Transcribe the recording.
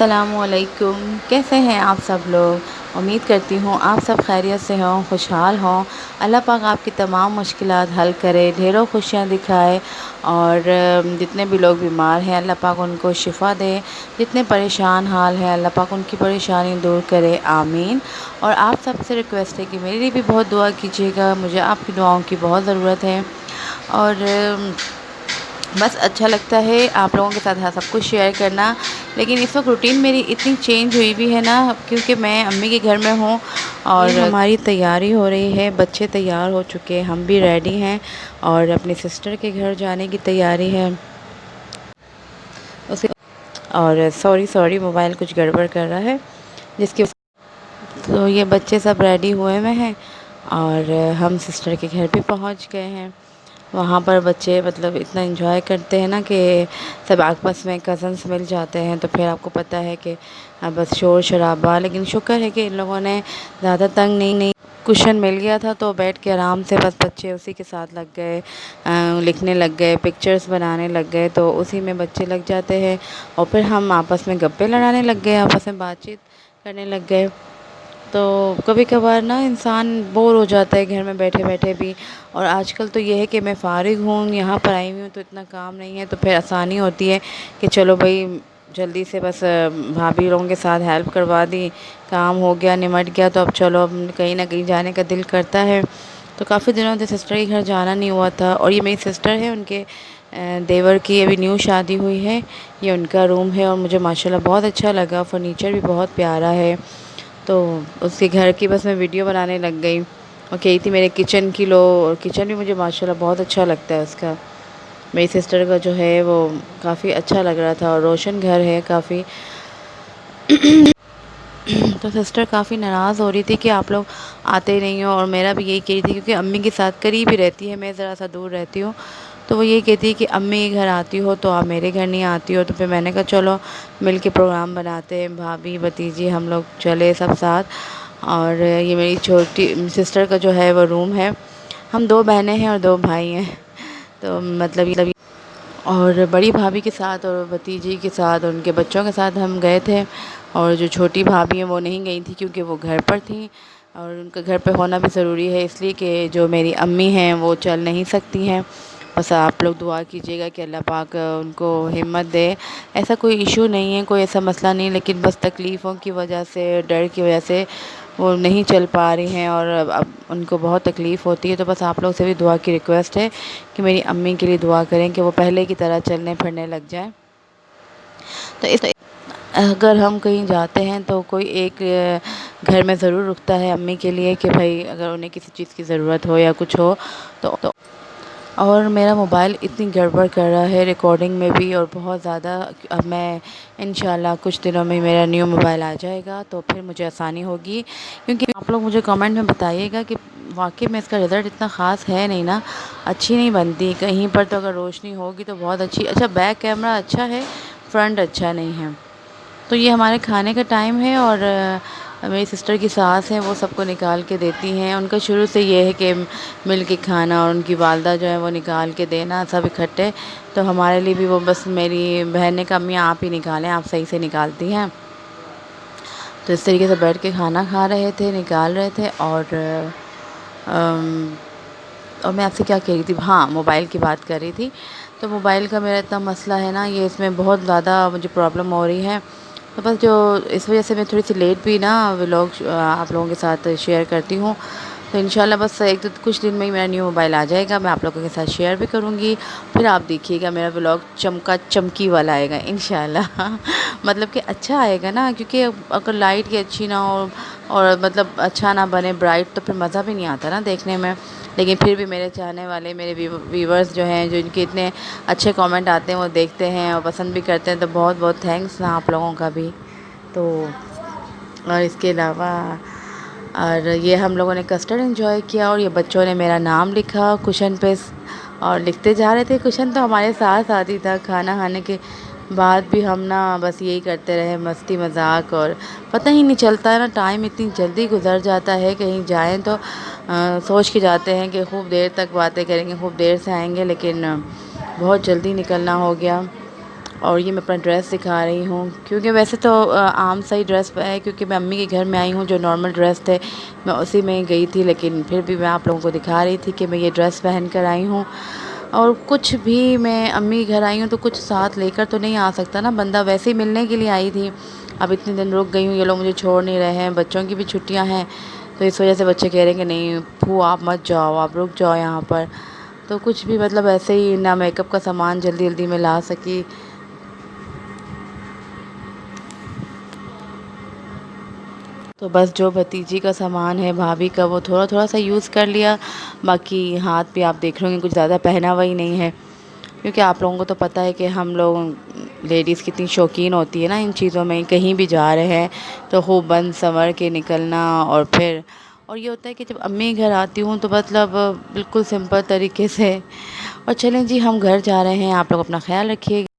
السلام علیکم، کیسے ہیں آپ سب لوگ؟ امید کرتی ہوں آپ سب خیریت سے ہوں، خوشحال ہوں۔ اللہ پاک آپ کی تمام مشکلات حل کرے، ڈھیروں خوشیاں دکھائے، اور جتنے بھی لوگ بیمار ہیں اللہ پاک ان کو شفا دے، جتنے پریشان حال ہیں اللہ پاک ان کی پریشانی دور کرے، آمین۔ اور آپ سب سے ریکویسٹ ہے کہ میرے لیے بھی بہت دعا کیجیے گا، مجھے آپ کی دعاؤں کی بہت ضرورت ہے۔ اور بس اچھا لگتا ہے آپ لوگوں کے ساتھ سب کچھ شیئر کرنا، لیکن اس وقت روٹین میری اتنی چینج ہوئی بھی ہے نا، کیونکہ میں امی کے گھر میں ہوں اور ہماری تیاری ہو رہی ہے، بچے تیار ہو چکے، ہم بھی ریڈی ہیں اور اپنی سسٹر کے گھر جانے کی تیاری ہے۔ اور سوری موبائل کچھ گڑبڑ کر رہا ہے، جس کی تو یہ بچے سب ریڈی ہوئے ہیں اور ہم سسٹر کے گھر بھی پہنچ گئے ہیں۔ وہاں پر بچے مطلب اتنا انجوائے کرتے ہیں نا کہ سب آپس میں کزنس مل جاتے ہیں، تو پھر آپ کو پتہ ہے کہ بس شور شرابہ، لیکن شکر ہے کہ ان لوگوں نے زیادہ تنگ نہیں کشن مل گیا تھا تو بیٹھ کے آرام سے بس بچے اسی کے ساتھ لگ گئے، لکھنے لگ گئے، پکچرز بنانے لگ گئے، تو اسی میں بچے لگ جاتے ہیں، اور پھر ہم آپس میں گپے لڑانے لگ گئے، آپس میں بات چیت کرنے لگ گئے۔ تو کبھی کبھار نا انسان بور ہو جاتا ہے گھر میں بیٹھے بیٹھے بھی، اور آج کل تو یہ ہے کہ میں فارغ ہوں، یہاں پر آئی ہوئی ہوں تو اتنا کام نہیں ہے، تو پھر آسانی ہوتی ہے کہ چلو بھائی جلدی سے بس بھابھی لوگوں کے ساتھ ہیلپ کروا دی، کام ہو گیا، نمٹ گیا، تو اب چلو اب کہیں نہ کہیں جانے کا دل کرتا ہے۔ تو کافی دنوں سے سسٹر کے گھر جانا نہیں ہوا تھا، اور یہ میری سسٹر ہے، ان کے دیور کی ابھی نیو شادی ہوئی ہے، یہ ان کا روم ہے، اور مجھے ماشاءاللہ بہت اچھا لگا، فرنیچر بھی بہت پیارا ہے۔ تو اس کے گھر کی بس میں ویڈیو بنانے لگ گئی، اور کہی تھی میرے کچن کی لو، اور کچن بھی مجھے ماشاءاللہ بہت اچھا لگتا ہے اس کا، میری سسٹر کا جو ہے وہ کافی اچھا لگ رہا تھا، اور روشن گھر ہے کافی۔ تو سسٹر کافی ناراض ہو رہی تھی کہ آپ لوگ آتے نہیں ہو، اور میرا بھی یہی کہہ رہی تھی کیونکہ امی کے ساتھ قریب ہی رہتی ہے، میں ذرا سا دور رہتی ہوں، تو وہ یہی کہتی ہے کہ امی کے گھر آتی ہو تو آپ میرے گھر نہیں آتی ہو، تو پھر میں نے کہا چلو مل کے پروگرام بناتے ہیں، بھابھی بھتیجی ہم لوگ چلے سب ساتھ۔ اور یہ میری چھوٹی سسٹر کا جو ہے وہ روم ہے، ہم دو بہنیں ہیں اور دو بھائی ہیں، تو مطلب اور بڑی بھابھی کے ساتھ اور بھتیجی کے ساتھ اور ان کے بچوں کے ساتھ ہم گئے تھے، اور جو چھوٹی بھابھی ہیں وہ نہیں گئی تھیں کیونکہ وہ گھر پر تھیں، اور ان کا گھر پہ ہونا بھی ضروری ہے، اس لیے کہ جو میری امی ہیں وہ چل نہیں سکتی ہیں۔ بس آپ لوگ دعا کیجیے گا کہ اللہ پاک ان کو ہمت دے، ایسا کوئی ایشو نہیں ہے، کوئی ایسا مسئلہ نہیں، لیکن بس تکلیفوں کی وجہ سے، ڈر کی وجہ سے وہ نہیں چل پا رہی ہیں، اور اب ان کو بہت تکلیف ہوتی ہے، تو بس آپ لوگ سے بھی دعا کی ریکویسٹ ہے کہ میری امی کے لیے دعا کریں کہ وہ پہلے کی طرح چلنے پھرنے لگ جائیں۔ تو اگر ہم کہیں جاتے ہیں تو کوئی ایک گھر میں ضرور رکتا ہے امی کے لیے، کہ بھائی اگر انہیں کسی چیز کی ضرورت ہو یا کچھ ہو تو۔ اور میرا موبائل اتنی گڑبڑ کر رہا ہے ریکارڈنگ میں بھی، اور بہت زیادہ، اب میں انشاءاللہ کچھ دنوں میں میرا نیو موبائل آ جائے گا تو پھر مجھے آسانی ہوگی، کیونکہ آپ لوگ مجھے کمنٹ میں بتائیے گا کہ واقعی میں اس کا رزلٹ اتنا خاص ہے نہیں نا، اچھی نہیں بنتی کہیں پر، تو اگر روشنی ہوگی تو بہت اچھی، اچھا بیک کیمرہ اچھا ہے، فرنٹ اچھا نہیں ہے۔ تو یہ ہمارے کھانے کا ٹائم ہے، اور میری سسٹر کی ساس ہیں وہ سب کو نکال کے دیتی ہیں، ان کا شروع سے یہ ہے کہ مل کے کھانا، اور ان کی والدہ جو ہے وہ نکال کے دینا سب اکٹھے، تو ہمارے لیے بھی وہ بس میری بہن نے کہا امی آپ ہی نکالیں، آپ صحیح سے نکالتی ہیں، تو اس طریقے سے بیٹھ کے کھانا کھا رہے تھے، نکال رہے تھے، اور میں آپ سے کیا کہہ رہی تھی، ہاں موبائل کی بات کر رہی تھی۔ تو موبائل کا میرا اتنا مسئلہ ہے نا، یہ اس میں بہت زیادہ مجھے پرابلم ہو رہی ہے، تو بس جو اس وجہ سے میں تھوڑی سی لیٹ بھی نا ولاگ آپ لوگوں کے ساتھ شیئر کرتی ہوں، تو انشاءاللہ بس ایک کچھ دن میں ہی میرا نیو موبائل آ جائے گا، میں آپ لوگوں کے ساتھ شیئر بھی کروں گی، پھر آپ دیکھیے گا میرا ولاگ چمکا چمکی والا آئے گا انشاءاللہ مطلب کہ اچھا آئے گا نا، کیونکہ اگر لائٹ کی اچھی نہ ہو اور مطلب اچھا نہ بنے برائٹ، تو پھر مزہ بھی نہیں آتا نا دیکھنے میں، لیکن پھر بھی میرے چاہنے والے، میرے ویورز جو ہیں، جو ان کے اتنے اچھے کامنٹ آتے ہیں وہ دیکھتے ہیں اور پسند بھی کرتے ہیں، تو بہت بہت تھینکس نا آپ لوگوں کا بھی۔ تو اور اس کے علاوہ، اور یہ ہم لوگوں نے کسٹرڈ انجوائے کیا، اور یہ بچوں نے میرا نام لکھا کشن پہ، اور لکھتے جا رہے تھے، کشن تو ہمارے ساتھ ساتھ ہی تھا، کھانا کھانے کے بعد بھی ہم نا بس یہی کرتے رہے، مستی مذاق، اور پتہ ہی نہیں چلتا ہے نا، ٹائم اتنی جلدی گزر جاتا ہے، کہیں جائیں تو سوچ کے جاتے ہیں کہ خوب دیر تک باتیں کریں گے، خوب دیر سے آئیں گے، لیکن بہت جلدی نکلنا ہو گیا۔ اور یہ میں اپنا ڈریس دکھا رہی ہوں، کیونکہ ویسے تو عام سا ہی ڈریس ہے، کیونکہ میں امی کے گھر میں آئی ہوں، جو نارمل ڈریس تھے میں اسی میں گئی تھی، لیکن پھر بھی میں آپ لوگوں کو دکھا رہی تھی کہ میں یہ ڈریس پہن کر آئی ہوں۔ اور کچھ بھی میں امی کے گھر آئی ہوں تو کچھ ساتھ لے کر تو نہیں آ سکتا نا بندہ، ویسے ہی ملنے کے لیے آئی تھی، اب اتنے دن رک گئی ہوں، یہ لوگ مجھے چھوڑ نہیں رہے ہیں، بچوں کی بھی چھٹیاں ہیں، تو اس وجہ سے بچے کہہ رہے ہیں کہ نہیں پھوپھی آپ مت جاؤ، آپ رک جاؤ یہاں پر، تو کچھ بھی مطلب ایسے ہی نہ میک اپ کا سامان جلدی جلدی میں لا سکی۔ تو بس جو بھتیجی کا سامان ہے بھابھی کا وہ تھوڑا تھوڑا سا یوز کر لیا، باقی ہاتھ بھی آپ دیکھ رہے ہوں گے کچھ زیادہ پہنا ہوا ہی نہیں ہے، کیونکہ آپ لوگوں کو تو پتہ ہے کہ ہم لوگ لیڈیز کتنی شوقین ہوتی ہے نا ان چیزوں میں، کہیں بھی جا رہے ہیں تو خوب بن سنور کے نکلنا، اور یہ ہوتا ہے کہ جب امی گھر آتی ہوں تو مطلب بالکل سمپل طریقے سے۔ اور چلیں جی ہم گھر جا رہے ہیں، آپ لوگ اپنا خیال رکھیے گا۔